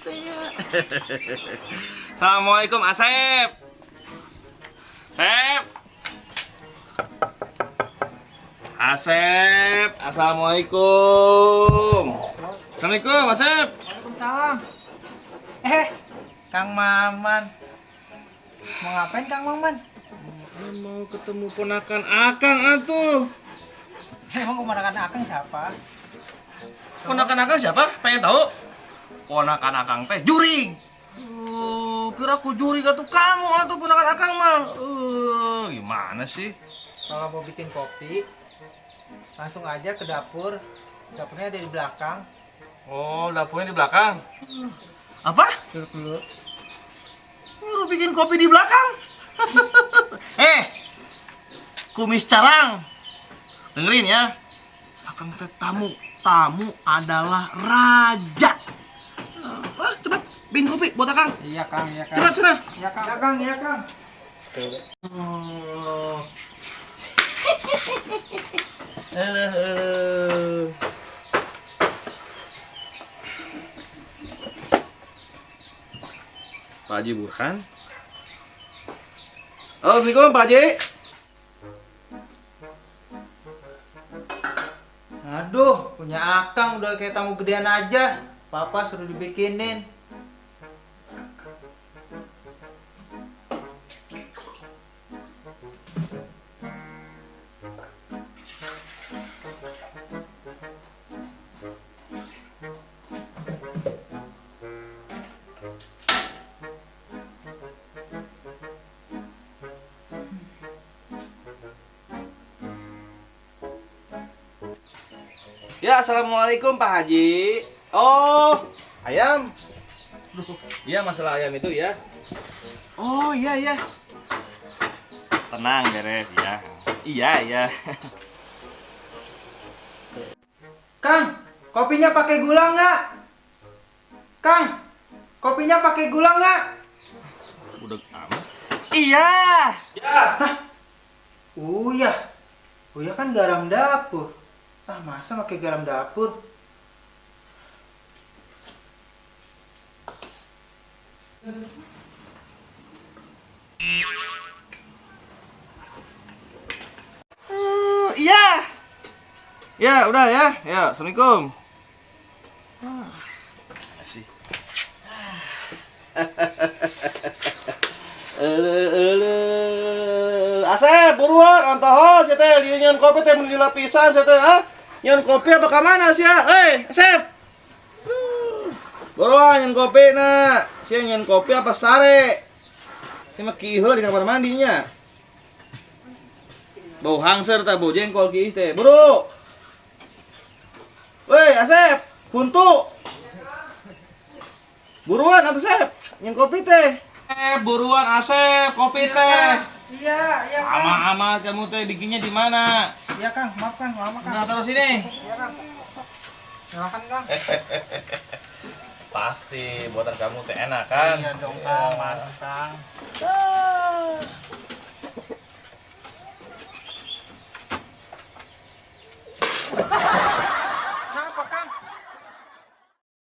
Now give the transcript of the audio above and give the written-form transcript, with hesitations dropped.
teh. Assalamualaikum Asep. Asep. Asep, assalamualaikum. Assalamualaikum Asep. Waalaikumsalam. Kang Maman. Mau ngapain Kang Maman? Mau ketemu ponakan Akang atuh. Emang keponakan Akang siapa? Ponakan Akang siapa? Pengen tahu? Ponakan Akang teh Jurig. Kira aku Jurig atuh kamu atuh ponakan Akang mah. Gimana sih? Kalau mau bikin kopi, langsung aja ke dapur. Dapurnya ada di belakang. Oh, dapurnya di belakang. Apa? Duduk dulu. Nyuruh bikin kopi di belakang. Kumis carang. Dengerin ya. Akang teh tamu adalah raja. Cepat bikin kopi buat Akang. Iya Kang, iya Kang. Cepat sudah. Iya Kang, iya Kang, iya Kang. Halo. Pak Haji Burhan. Assalamualaikum Pak Haji. Aduh, punya Akang udah kayak tamu gedean aja. Papa suruh dibikinin. Ya, assalamualaikum Pak Haji. Oh, ayam. Iya, masalah ayam itu ya. Oh, iya iya. Tenang, beres ya. Iya iya. Kang, kopinya pakai gula nggak? Kang, kopinya pakai gula nggak? Udah amat. Iya. Ya. Uyah. Uyah kan garam dapur. Ah, masa pakai garam dapur? Iya. Ya, udah ya. Ya, assalamualaikum. Makasih. Asep, buruan, antoho, saya teh di nyon kopi teh di lapisan, saya teh, ah, nyon kopi apa ke mana sih ya? Asep, buruan nyon kopi nak, saya nyon kopi apa sare? Saya mah kihul di kamar mandinya. Bau hangser tak bau jengkol kih teh, buru. Woi, Asep, buntu. Buruan atuh Asep, nyon kopi teh. Buruan Asep, kopi teh. Iya, iya Kang. Amat kamu teh bikinnya di mana? Iya Kang, maaf Kang, lama Kang. Nah, taruh sini. Iya Kang. Silakan Kang. Pasti buatan kamu teh enak kan? Iya dong Kang, mantap Kang. Ah.